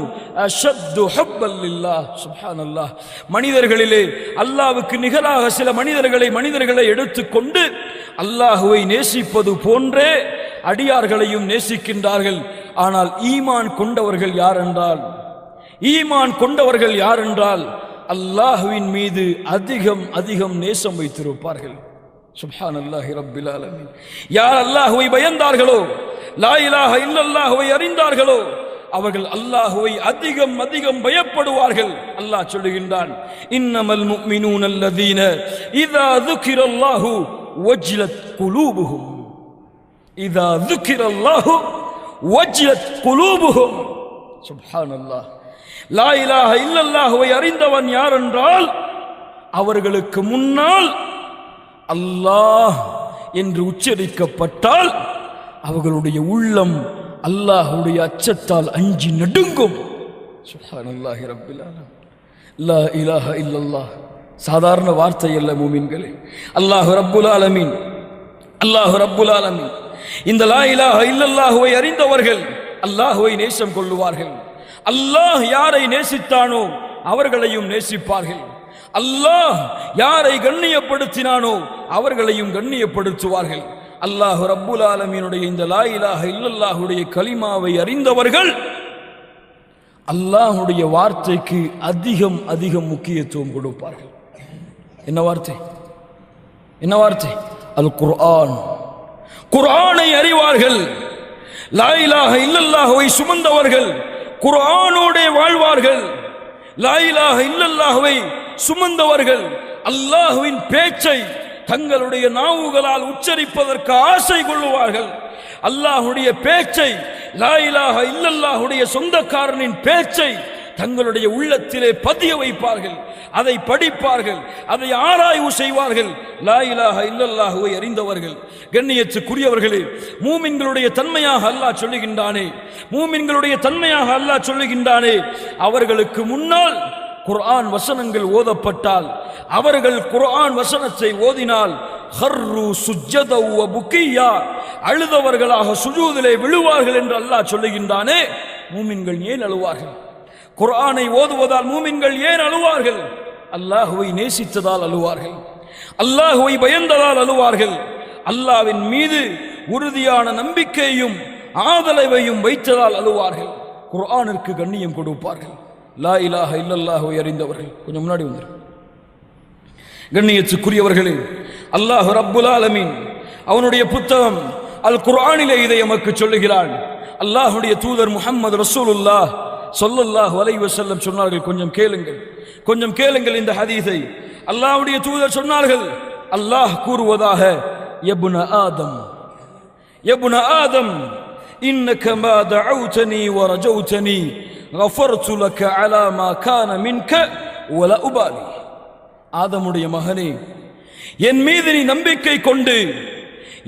S2: أشد حبا لله. சுப்ஹானல்லாஹ். மனிதர்களிலே அல்லாஹ்வுக்கு நிகராக சில மனிதர்களை எடுத்துக்கொண்டு அல்லாஹ்வை நேசிப்பது போன்றே அடியார்களையும் நேசிக்கின்றார்கள். ஆனால் ஈமான் கொண்டவர்கள் யார் என்றால் அல்லாஹ்வின் மீது அதிகம் நேசம் வைத்திருப்பார்கள். சுப்ஹானல்லாஹி ரப்பில் ஆலமீன். யார் அல்லாஹ்வை பயந்தார்களோ, லா இலாஹ இல்லல்லாஹ்வை அறிந்தார்களோ அவர்கள் அல்லாஹ்வை அதிகம் பயப்படுவார்கள். அல்லாஹ் சொல்லுகின்றான், இன்னமல் முஃமினூன அல்லதீன இதா ذுகிரல்லாஹு வஜ்லத் குலூபுஹும் இதா ذுகிரல்லாஹு வஜ்லத் குலூபுஹும். சுப்ஹானல்லாஹ். லா இலாஹ இல்லல்லாஹ்வை அறிந்தவன் யார் என்றால் அவர்களுக்கு முன்னால் அல்லாஹ் என்று உச்சரிக்கப்பட்டால் அவர்களுடைய உள்ளம் அல்லாஹ்வுடைய அச்சத்தால் அஞ்சி நடுங்கும். சுப்ஹானல்லாஹி ரப்பில் ஆலமீன். லா இலாஹ இல்லல்லாஹ் சாதாரண வார்த்தை அல்ல மூமின்களே. அல்லாஹ் ரப்புல் ஆலமீன் இந்த லா இலாஹ இல்லல்லாஹ்வை அறிந்தவர்கள் அல்லாஹ்வை நேசம் கொள்ளுவார்கள். அல்லாஹ் யாரை நேசித்தானோ அவர்களையும் நேசிப்பார்கள். அல்லாஹ் யாரை கண்ணியப்படுத்தினானோ அவர்களையும் கண்ணியப்படுத்துவார்கள். அல்லாஹ் ரப்புல் ஆலமீனுடைய இந்த லா இலாஹ இல்லல்லாஹுடைய கலிமாவை அறிந்தவர்கள் அல்லாஹுடைய வார்த்தைக்கு அதிகம் முக்கியத்துவம் கொடுப்பார்கள். என்ன வார்த்தை? அல் குர்ஆன். குர்ஆனை அறிவார்கள். லா இலாஹ இல்லல்லாஹுவை சுமந்தவர்கள் குர்ஆனோடு வாழ்வார்கள். லா இலாஹ இல்லல்லாஹுவை சுமந்தவர்கள் அல்லாஹ்வின் பேச்சை தங்களுடைய நாவுகளால் உச்சரிப்பதற்கு ஆசை கொள்ளுவார்கள். அல்லாஹ்வுடைய பேச்சை, லா இலாஹ இல்லல்லாஹுடைய சொந்தக்காரனின் பேச்சை தங்களுடைய உள்ளத்திலே பதிய வைப்பார்கள், அதை படிப்பார்கள், அதை ஆராய்வு செய்வார்கள். லா இலாஹ இல்லல்லாஹுவை அறிந்தவர்கள். கண்ணியத்துக்குரியவர்களே, மூமின்களுடைய தன்மையாக அல்லாஹ் சொல்லுகின்றானே, மூமின்களுடைய தன்மையாக அல்லாஹ் சொல்லுகின்றானே, அவர்களுக்கு முன்னால் குர்ஆன் வசனங்கள் ஓதப்பட்டால், அவர்கள் குர்ஆன் வசனத்தை ஓதினால் ஹர்ரு சுஜ்ஜதா வ புக்கியா, அழுதவர்களாக சுஜூதிலே விழுவார்கள் என்று அல்லாஹ் சொல்லுகின்றானே. மூமின்கள் ஏன் அழுவார்கள்? குர்ஆனை ஓதுவதால் மூமின்கள் ஏன் அழுவார்கள்? அல்லாஹ்வை நேசித்ததால் அழுவார்கள், அல்லாஹ்வை பயந்ததால் அழுவார்கள், அல்லாஹ்வின் மீது உறுதியான நம்பிக்கையும் ஆதரவையும் வைத்ததால் அழுவார்கள், குர்ஆனிற்கு கண்ணியம் கொடுப்பார்கள். லா இலாஹ இல்லல்லாஹுவை அறிந்தவர்கள். கொஞ்சம் முன்னாடி வந்துரு. கண்ணியத்துக்குரியவர்களே, அல்லாஹ் ரப்புல் ஆலமீன் அவனுடைய புத்தகம் அல் குர்ஆனிலே இதை நமக்கு சொல்லுகிறான். அல்லாஹ்வுடைய தூதர் முஹம்மது ரசூலுல்லாஹ் ஸல்லல்லாஹு அலைஹி வஸல்லம் சொன்னார்கள், கொஞ்சம் கேளுங்கள், கொஞ்சம் கேளுங்கள் இந்த ஹதீஸை. அல்லாஹ்வுடைய தூதர் சொன்னார்கள், அல்லாஹ் கூறுவதாக, யப்ன ஆதம், யப்ன ஆதம், இன்னக மா தஅவுதனி வ ரஜௌதனி கஃபர்து லக அலா மா கான மின்க வலா உபாலி. ஆதமுடைய மகனே, என் மீது நீ நம்பிக்கை கொண்டு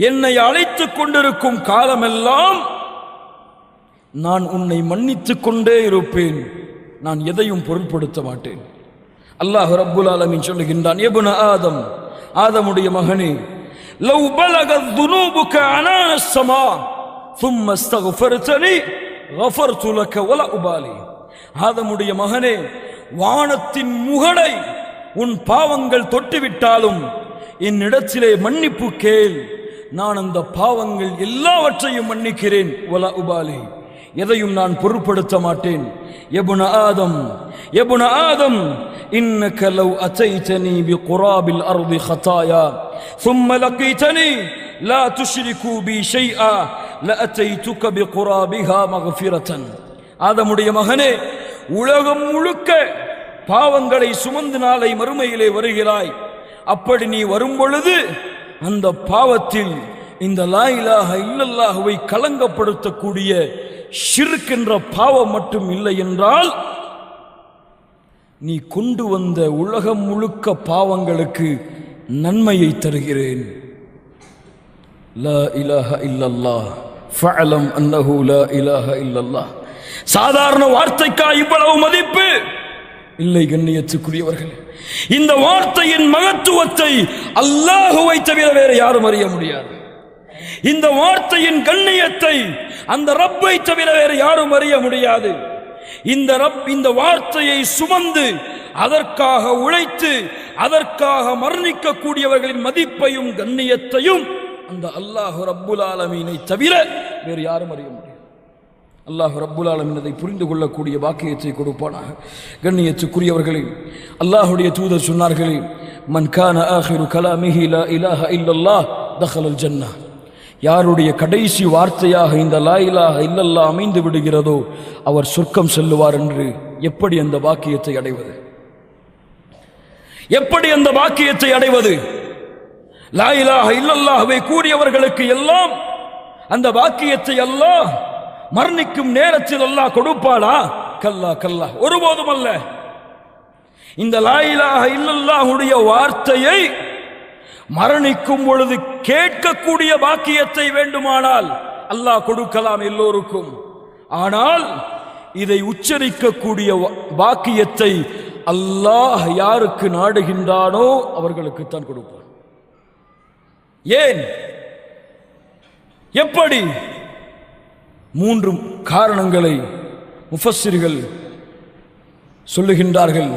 S2: என்னை அழைத்துக் கொண்டிருக்கும் காலமெல்லாம் நான் உன்னை மன்னித்துக் கொண்டே இருப்பேன், நான் எதையும் பொருட்படுத்த மாட்டேன். அல்லாஹ் ரப்புல் ஆலமீன் சொல்லுகின்றான், யப்ன ஆதம், ஆதமுடைய மகனே, லவ் பலகத் துனூபுக அனான ஸமா ثم استغفرتني غفرت لك ولا உபாலி. ஆதமுடைய மகனே, வானத்தின் முகடை உன் பாவங்கள் தொட்டுவிட்டாலும் என்னிடத்திலே மன்னிப்பு கேள், நான் அந்த பாவங்கள் எல்லாவற்றையும் மன்னிக்கிறேன். வலா உபாலி, எதையும் நான் பொருட்படுத்த மாட்டேன். யப்ன ஆதம், யப்ன ஆதம், இன்னக லவ் அதைதனி பிகுராபில் அர்தி ஹதாயா ثم لقيتني لا تشركوا بي شيئا لأتيتك بقرابها مغفرة. ஆதமுடைய மகனே, உலகம் முழுக்க பாவங்களை சுமந்து நாளை மறுமையிலே வருகிறாய். அப்படி நீ வரும்பொழுது அந்த பாவத்தில் இந்த லா இலாஹ இல்லல்லாஹுவை கலங்கப்படுத்தக்கூடிய ஷிர்க் என்ற பாவம் மட்டும் இல்லை என்றால், நீ கொண்டு வந்த உலகம் முழுக்க பாவங்களுக்கு நன்மையை தருகிறேன். லா இலாஹ இல்லல்லாஹ் ஃபஅலம் அன்னஹு லா இலாஹ இல்லல்லாஹ். சாதாரண வார்த்தைக்கா இவ்வளவு மதிப்பு? இல்லை கண்ணியத்துக்குரியவர்கள், இந்த வார்த்தையின் மகத்துவத்தை அல்லாஹுவை தவிர வேறு யாரும் அறிய முடியாது. இந்த வார்த்தையின் கண்ணியத்தை அந்த ரப்பை தவிர வேறு யாரும் அறிய முடியாது. இந்த ரப் இந்த வார்த்தையை சுமந்து அதற்காக உழைத்து அதற்காக மரணிக்கக்கூடியவர்களின் மதிப்பையும் கண்ணியத்தையும் அந்த அல்லாஹ் ரப்புல் ஆலமீனை தவிர வேறு யாரும் அறிய முடியாது. அல்லாஹ் ரப்புல் ஆலமீன் அதை புரிந்து கொள்ளக்கூடிய பாக்கியத்தை கொடுப்பானாக. கண்ணியத்துக்குரியவர்களே, அல்லாஹ்வுடைய தூதர் சொன்னார்களே, மன் கான ஆகிரு கலாமிஹி லா இலாஹ இல்லல்லாஹ் தஹலல் ஜன்னah. யாருடைய கடைசி வார்த்தையாக இந்த லா இலாஹ இல்லல்லாஹ் அமைந்து விடுகிறதோ அவர் சொர்க்கம் செல்லுவார் என்று. எப்படி அந்த பாக்கியத்தை அடைவது? எப்படி அந்த பாக்கியத்தை அடைவது? லா இலாஹ இல்லல்லாஹ்வை கூறியவர்களுக்கு எல்லாம் அந்த பாக்கியத்தை அல்லாஹ் மரணிக்கும் நேரத்தில் அல்லாஹ் கொடுப்பாளா? கல்லா கல்லா, ஒருபோதும் அல்ல. இந்த லா இலாஹ இல்லல்லாஹுடைய வார்த்தையை மரணிக்கும் பொழுது கேட்கக்கூடிய பாக்கியத்தை வேண்டுமானால் அல்லாஹ் கொடுக்கலாம் எல்லோருக்கும். ஆனால் இதை உச்சரிக்கக்கூடிய பாக்கியத்தை அல்லாஹ் யாருக்கு நாடுகின்றானோ அவர்களுக்குத்தான் கொடுப்பான். ஏன்? எப்படி? 3 காரணங்களை முஃபஸ்ஸிர்கள் சொல்லுகின்றார்கள்.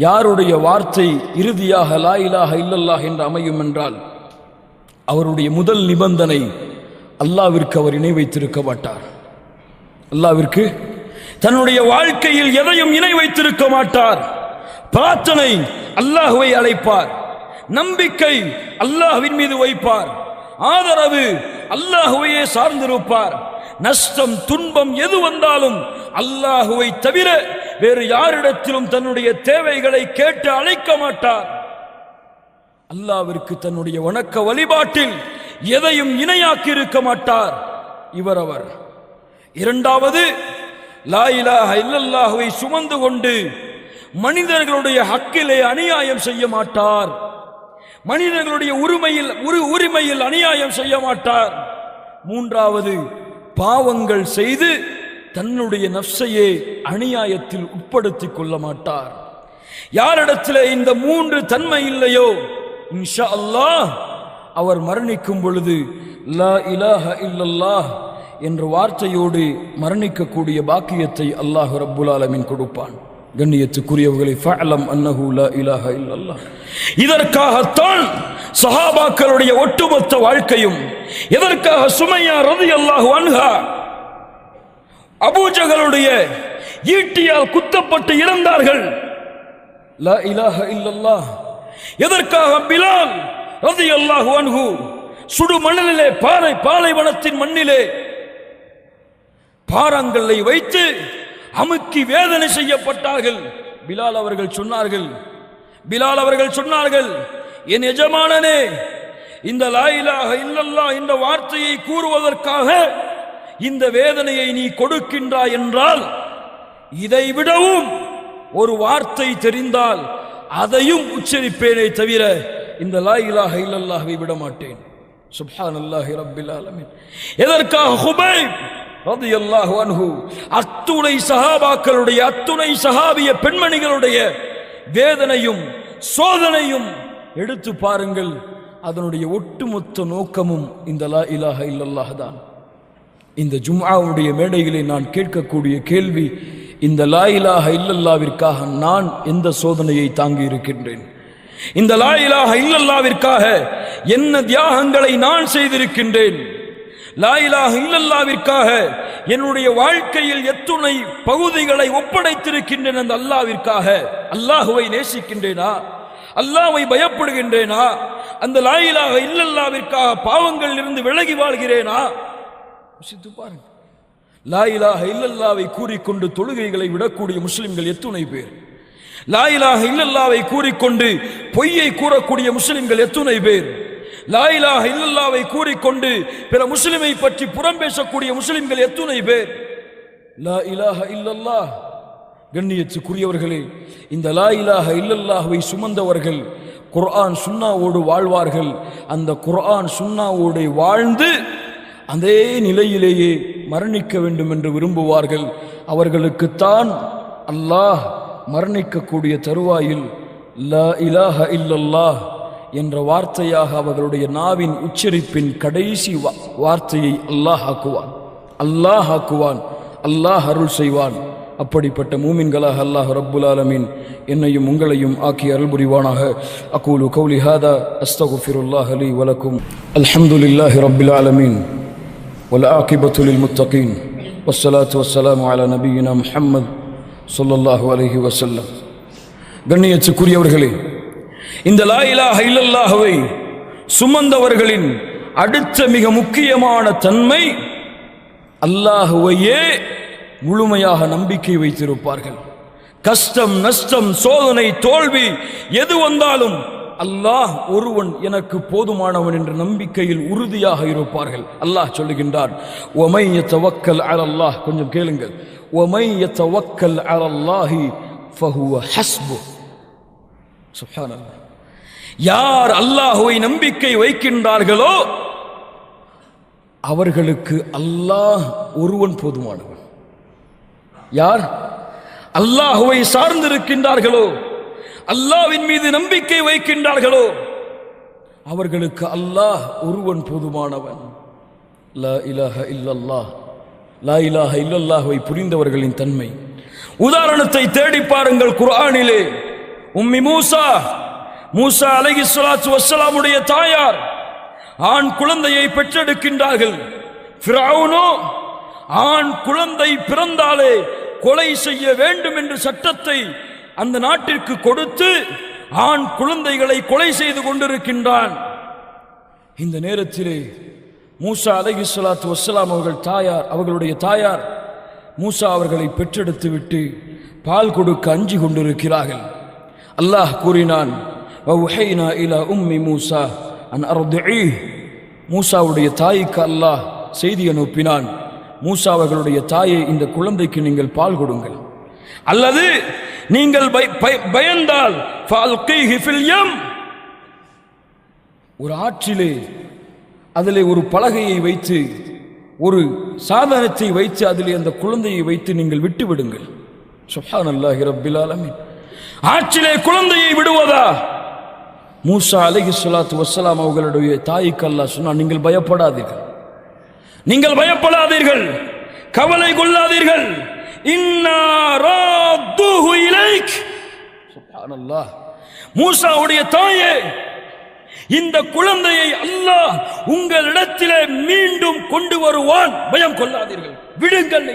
S2: யாருடைய வார்த்தை இறுதியாக லா இலாஹ இல்லல்லாஹ் என்று அமையும் என்றால் அவருடைய முதல் நிபந்தனை, அல்லாஹ்விற்கு அவர் இணை வைத்திருக்க மாட்டார். அல்லாஹ்விற்கு தன்னுடைய வாழ்க்கையில் எதையும் இணை வைத்திருக்க மாட்டார். பிரார்த்தனை அல்லாஹ்வை அழைப்பார், நம்பிக்கை அல்லாஹ்வின் மீது வைப்பார், ஆதரவு அல்லாஹ்வையே சார்ந்திருப்பார், நஷ்டம் துன்பம் எது வந்தாலும் அல்லாஹுவை தவிர வேறு யாரிடத்திலும் தன்னுடைய தேவைகளை கேட்டு அழைக்க மாட்டார். அல்லாஹ்விற்கு தன்னுடைய வணக்க வழிபாட்டில் எதையும் இணையாக்கி இருக்க மாட்டார் அவர். இரண்டாவது, லா இலாஹ இல்லல்லாஹுவை சுமந்து கொண்டு மனிதர்களுடைய ஹக்கிலே அநியாயம் செய்ய மாட்டார். மனிதர்களுடைய உரிமையில் அநியாயம் செய்ய மாட்டார். மூன்றாவது, பாவங்கள் செய்து தன்னுடைய நஃப்ஸையே அநியாயத்தில் உட்படுத்திக் கொள்ள மாட்டார். யாரிடத்தில் இந்த மூன்று தன்மை இல்லையோ இன்ஷா அல்லாஹ் அவர் மரணிக்கும் பொழுது லா இலாஹ இல்லல்லாஹ் என்ற வார்த்தையோடு மரணிக்கக்கூடிய பாக்கியத்தை அல்லாஹ் ரப்புல் ஆலமீன் கொடுப்பான். கண்ணியத்துக்குரியவர்களை ஃபஅலம் அன்னஹு லா இலாஹ இல்லல்லாஹ். இதற்காகத்தான் சஹாபாக்களுடைய ஒட்டுமொத்த வாழ்க்கையும், எதற்காக சுமையா ரலியல்லாஹு அன்ஹா அபூஜஹலுடைய ஈட்டியால் குத்தப்பட்டு இறந்தார்கள். லா இலாஹ இல்லல்லாஹ். எதற்காக பிலால் ரலியல்லாஹு அன்ஹு சுடு மணலிலே பாலைவனத்தின் மண்ணிலே பாறாங்கல்லை வைத்து அமுக்கி வேதனை செய்யப்பட்டார்கள். பிலால் அவர்கள் சொன்னார்கள், என் எஜமானனே, இந்த லா இலாஹ இல்லல்லாஹ் என்ற வார்த்தையை கூறுவதற்காக இந்த வேதனையை நீ கொடுக்கின்றாய் என்றால் இதை விடவும் ஒரு வார்த்தை தெரிந்தால் அதையும் உச்சரிப்பேனே தவிர இந்த லா இலாஹ இல்லல்லாஹ்வை விட மாட்டேன். சுப்ஹானல்லாஹி ரப்பில் ஆலமீன். எதற்காக ஹுபைப் ரலியல்லாஹு அன்ஹு அத்துணை சஹாபாக்களுடைய அத்துணை சஹாபிய பெண்மணிகளுடைய வேதனையும் சோதனையும் எடுத்து பாருங்கள். அதனுடைய ஒட்டுமொத்த நோக்கமும் இந்த லா இலாஹ இல்லல்லாஹ் தான். இந்த ஜும்ஆவுடைய மேடையிலே நான் கேட்கக்கூடிய கேள்வி, இந்த லா இலாஹ இல்லல்லாஹ்விற்காக நான் எந்த சோதனையை தாங்கி இருக்கின்றேன்? இந்த லா இலாஹ இல்லல்லாஹ்விற்காக என்ன தியாகங்களை நான் செய்திருக்கின்றேன்? லா இலாஹ இல்லல்லாஹ்விற்காக என்னுடைய வாழ்க்கையில் எத்துணை பகுதிகளை ஒப்படைத்திருக்கின்றேன். அந்த அல்லாஹ்விற்காக அல்லாஹுவை நேசிக்கின்றேனா? அல்லாஹ்வை பயப்படுகின்றேனா? அந்த லா இலாஹ இல்லல்லாஹ்விற்காக பாவங்களில் இருந்து விலகி வாழ்கிறேனா? யோசித்து பாருங்க. லா இலாஹ இல்லல்லாஹ்வை கூறிக்கொண்டு தொழுகைகளை விடக்கூடிய முஸ்லிம்கள் எத்துணை பேர்? லா இலாஹ இல்லல்லாஹ்வை கூறிக்கொண்டு பொய்யை கூறக்கூடிய முஸ்லிம்கள் எத்துணை பேர்? லா இலாஹ இல்லல்லாஹ்வை கூறிக்கொண்டு பிற முஸ்லிமை பற்றி புறம் பேசக்கூடிய முஸ்லிம்கள் எத்துணை பேர்? லா இலாஹ இல்லல்லாஹ். கண்ணியத்துக்குரியவர்களே, இந்த லா இலாஹ இல்லல்லாஹ்வை சுமந்தவர்கள் குர்ஆன் சுன்னாவோடு வாழ்வார்கள். அந்த குர்ஆன் சுன்னாவோடு வாழ்ந்து அதே நிலையிலேயே மரணிக்க வேண்டும் என்று விரும்புவார்கள். அவர்களுக்குத்தான் அல்லாஹ் மரணிக்கக்கூடிய தருவாயில் லா இலாஹ இல்லல்லாஹ் என்ற வார்த்தையாக அவர்களுடைய நாவின் உச்சரிப்பின் கடைசி வார்த்தையை அல்லாஹ் ஆக்குவான். அல்லாஹ் அருள் செய்வான். அப்படிப்பட்ட மூமின்களாக அல்லாஹ் ரப்புல் ஆலமீன் என்னையும் உங்களையும் ஆக்கி அருள் புரிவானாக. அகூலு கௌலி ஹாதா அஸ்தக்ஃபிருல்லாஹ லீ வ லக்கும். அல்ஹம்துலில்லாஹி ரப்பில் ஆலமீன் வல் ஆகிபத்து லில் முத்தகீன் வஸ்ஸலாத்து வஸ்ஸலாமு அலா நபியினா முஹம்மத் ஸல்லல்லாஹு அலைஹி வஸல்லம். கண்ணியத்துக்குரியவர்களே, இந்த லா இலாஹ இல்லல்லாஹ்வை சுமந்தவர்களின் அடுத்த மிக முக்கியமான தன்மை, அல்லாஹுவையே முழுமையாக நம்பிக்கை வைத்திருப்பார்கள். கஷ்டம் நஷ்டம் சோதனை தோல்வி எது வந்தாலும் அல்லாஹ் ஒருவன் எனக்கு போதுமானவன் என்ற நம்பிக்கையில் உறுதியாக இருப்பார்கள். அல்லாஹ் சொல்லுகின்றான், வமை யதவக்கல் அலல்லாஹ். கொஞ்சம் கேளுங்கள். வமை யதவக்கல் அலல்லாஹி ஃபஹுவ ஹஸ்பு. சுப்ஹானல்லாஹ். யார் அல்லாஹ்வை நம்பிக்கை வைக்கின்றார்களோ அவர்களுக்கு அல்லாஹ் ஒருவன் போதுமானவன். யார் அல்லாஹ்வை சார்ந்திருக்கின்றார்களோ, அல்லாஹ்வின் மீது நம்பிக்கை வைக்கின்றார்களோ அவர்களுக்கு அல்லாஹ் ஒருவன் போதுமானவன். லா இலாஹ இல்லல்லாஹ். லா இலாஹ இல்லல்லாஹ்வை புரிந்தவர்களின் தன்மை உதாரணத்தை தேடி பாருங்கள். குர்ஆனிலே உம்மி மூசா அலைஹிஸ்ஸலாத்து வஸ்ஸலாமுடைய தாயார் ஆண் குழந்தையை பெற்றெடுக்கின்றார்கள். ஃபிரௌனோ ஆண் குழந்தை பிறந்தாலே கொலை செய்ய வேண்டும் என்ற சட்டத்தை அந்த நாட்டிற்கு கொடுத்து ஆண் குழந்தைகளை கொலை செய்து கொண்டிருக்கின்றான். இந்த நேரத்திலே மூசா அலைஹிஸ்ஸலாத்து வஸ்ஸலாம் அவர்களுடைய தாயார் மூசா அவர்களை பெற்றெடுத்து விட்டு பால் கொடுக்க அஞ்சி கொண்டிருக்கிறார்கள். அல்லாஹ் கூறினான், வஉஹைனா இலா உம்மி மூசா அன் அர்திஈஹ். மூசாவுடைய தாய்க்கு அல்லாஹ் செய்தி அனுப்பினான், மூசா அவர்களுடைய தாயை இந்த குழந்தைக்கு நீங்கள் பால் கொடுங்கள், அல்லது நீங்கள் பயந்தால் ஃபஅல்கீஹி ஃபில் யம், ஒரு ஆற்றிலே அதிலே ஒரு பலகையை வைத்து ஒரு சாதனத்தை வைத்து அதிலே அந்த குழந்தையை வைத்து நீங்கள் விட்டு விடுங்கள். சுப்ஹானல்லாஹி ரப்பில் ஆலமீன். ஆற்றிலே குழந்தையை விடுவதா? மூசா அலைஹிஸ்ஸலாத்து வஸ்ஸலாம் அவர்களுடைய தாய்க்கு அல்லாஹ் சொன்னான், நீங்கள் பயப்படாதீர்கள், நீங்கள் பயப்படாதீர்கள், கவலை கொள்ளாதீர்கள், இன்னா ராத்துஹு இலைக். சுப்ஹானல்லாஹ். மூசாவுடைய தாயே, இந்த குழந்தையை அல்லாஹ் உங்களிடத்திலே மீண்டும் கொண்டு வருவான், பயம் கொள்ளாதீர்கள், விடுங்கள்.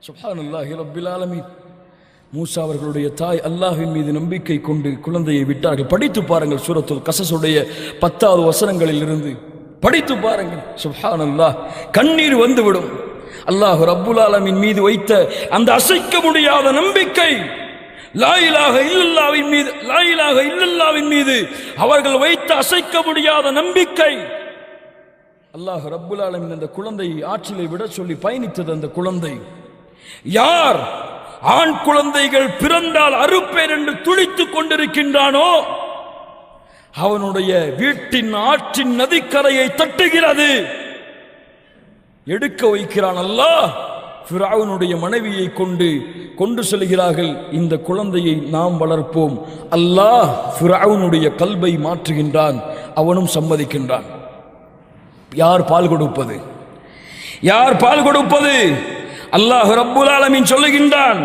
S2: சுப்ஹானல்லாஹி ரப்பில் ஆலமீன். மூசா அவர்களுடைய தாய் அல்லாஹ்வின் மீது நம்பிக்கை கொண்டு குழந்தையை விட்டார்கள். படித்து பாருங்கள், சூரத்துல் கஸஸுடைய 10வது வசனங்களில் இருந்து படித்து பாருங்கள். சுப்ஹானல்லாஹ், கண்ணீர் வந்துவிடும். அல்லாஹ் ரப்புல் ஆலமீன் மீது வைத்த அந்த அசைக்க முடியாத நம்பிக்கை, லா இலாஹ இல்லல்லாஹ்வின் மீது அவர்கள் வைத்த அசைக்க முடியாத நம்பிக்கை. அல்லாஹ் ரப்புல் ஆலமீன் அந்த குழந்தையை ஆற்றிலே விட சொல்லி பயணித்தது. அந்த குழந்தை யார் ஆண் குழந்தைகள் பிறந்தால் அறுப்பேன் என்று துடித்துக் கொண்டிருக்கின்றானோ அவனுடைய வீட்டின் ஆற்றின் நதிக்கரையை தட்டுகிறது, எடுக்க வைக்கிறான் அல்லாஹ். ஃபிரௌனுடைய மனைவியை கொண்டு செல்கிறார்கள், இந்த குழந்தையை நாம் வளர்ப்போம். அல்லாஹ் ஃபிரௌனுடைய கல்பை மாற்றுகின்றான், அவனும் சம்மதிக்கின்றான். யார் பால் கொடுப்பது? யார் பால் கொடுப்பது? அல்லாஹ் ரப்புல் ஆலமீன் சொல்லுகின்றான்.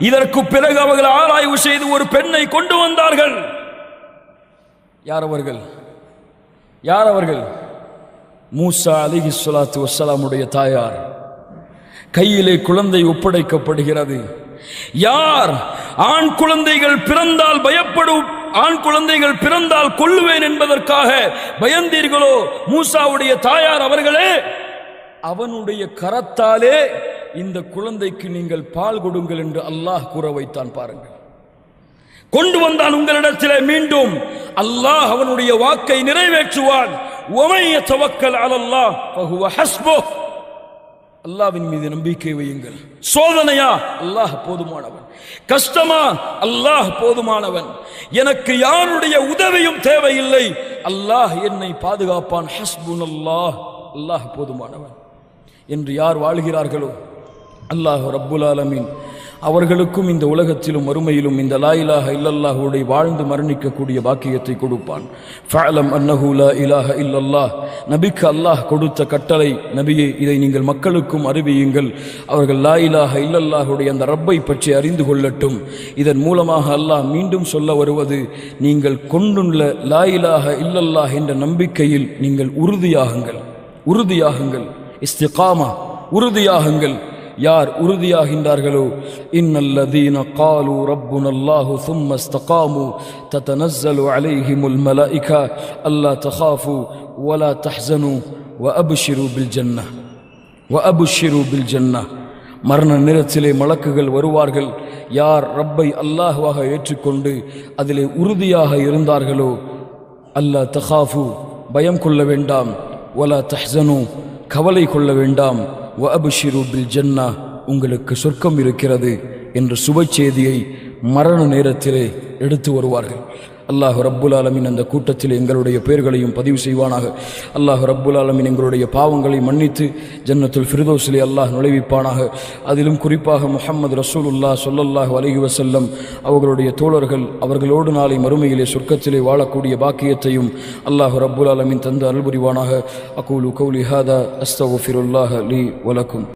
S2: இதற்கு பிறகு அவர்கள் ஆராய்வு செய்து ஒரு பெண்ணை கொண்டு வந்தார்கள். யார் அவர்கள்? யார் அவர்கள்? மூசா அலைஹிஸ்ஸலாத்து வஸ்ஸலாமுடைய தாயார். கையிலே குழந்தை ஒப்படைக்கப்படுகிறது. யார் ஆண் குழந்தைகள் பிறந்தால் ஆண் குழந்தைகள் பிறந்தால் கொல்லுவேன் என்பதற்காக பயந்தீர்களோ, மூசாவுடைய தாயார் அவர்களே, அவனுடைய கரத்தாலே இந்த குழந்தைக்கு நீங்கள் பால் கொடுங்கள் என்று அல்லாஹ் கூற வைத்தான். பாருங்கள், கொண்டு வந்தான் உங்களிடத்திலே மீண்டும். அல்லாஹ் அவனுடைய வாக்கை நிறைவேற்றுவான். வமன் யதவக்கல் அலல்லாஹ் ஃபஹுவ ஹஸ்புஹ். அல்லாஹ்வின் மீது நம்பிக்கை வையுங்கள். சோதனையா? அல்லாஹ் போதுமானவன். கஷ்டமா? அல்லாஹ் போதுமானவன். எனக்கு யாருடைய உதவியும் தேவையில்லை, அல்லாஹ் என்னை பாதுகாப்பான். ஹஸ்புனல்லாஹ், அல்லாஹ் போதுமானவன் என்று யார் வாழ்கிறார்களோ அல்லாஹ் ரப்புல் ஆலமீன் அவர்களுக்கும் இந்த உலகத்திலும் மறுமையிலும் இந்த லா இலாஹ இல்லல்லாஹுடைய வாழ்ந்து மரணிக்கக்கூடிய பாக்கியத்தை கொடுப்பான். ஃபஅலம் அன்னஹு லா இலாஹ இல்லல்லாஹ். நபிக்கு அல்லாஹ் கொடுத்த கட்டளை, நபியே இதை நீங்கள் மக்களுக்கும் அறிவியுங்கள், அவர்கள் லா இலாஹ இல்லல்லாஹுடைய அந்த ரப்பை பற்றி அறிந்து கொள்ளட்டும். இதன் மூலமாக அல்லாஹ் மீண்டும் சொல்ல வருவது, நீங்கள் கொண்டுள்ள லா இலாஹ இல்லல்லாஹ் என்ற நம்பிக்கையில் நீங்கள் உறுதியாகுங்கள். இஸ்திகாமா, உறுதியாகுங்கள். யார் உறுதியாகின்றார்களோ, இன்னல்லதீன காலு ரப்புனல்லாஹு ثم استقاموا تتنزل عليهم الملائكة ألا تخافوا ولا تحزنوا وأبشروا بالجنة. மரண நேரத்திலே மலக்குகள் வருவார்கள். யார் ரப்பை அல்லாஹ்வாக ஏற்றுக்கொண்டு அதிலே உறுதியாக இருந்தார்களோ, அல்லா தகாஃபு, பயம் கொள்ள வேண்டாம், வலா தஹ்சனு, கவலை கொள்ள வேண்டாம், வஅப்ஷிரு பில் ஜன்னா, உங்களுக்கு சொர்க்கம் இருக்கிறது என்ற சுப செய்தியை மரண நேரத்திலே எடுத்து வருவார்கள். அல்லாஹ் ரப்புல் ஆலமீன் அந்த கூட்டத்தில் எங்களுடைய பெயர்களையும் பதிவு செய்வானாக. அல்லாஹ் ரப்புல் ஆலமீன் எங்களுடைய பாவங்களை மன்னித்து ஜன்னத்துல் ஃபிர்தௌஸிலே அல்லாஹ் நுழைவிப்பானாக. அதிலும் குறிப்பாக முஹம்மது ரசூலுல்லாஹ் ஸல்லல்லாஹு அலைஹி வஸல்லம் அவர்களுடைய தோழர்கள், அவர்களோடு நாளை மறுமையிலே சொர்க்கத்திலே வாழக்கூடிய பாக்கியத்தையும் அல்லாஹ் ரப்புல் ஆலமீன் தந்து அருள் புரிவானாக. அகூலு கௌலி ஹாதா அஸ்தக்ஃபிருல்லாஹ லீ வலக்கும்.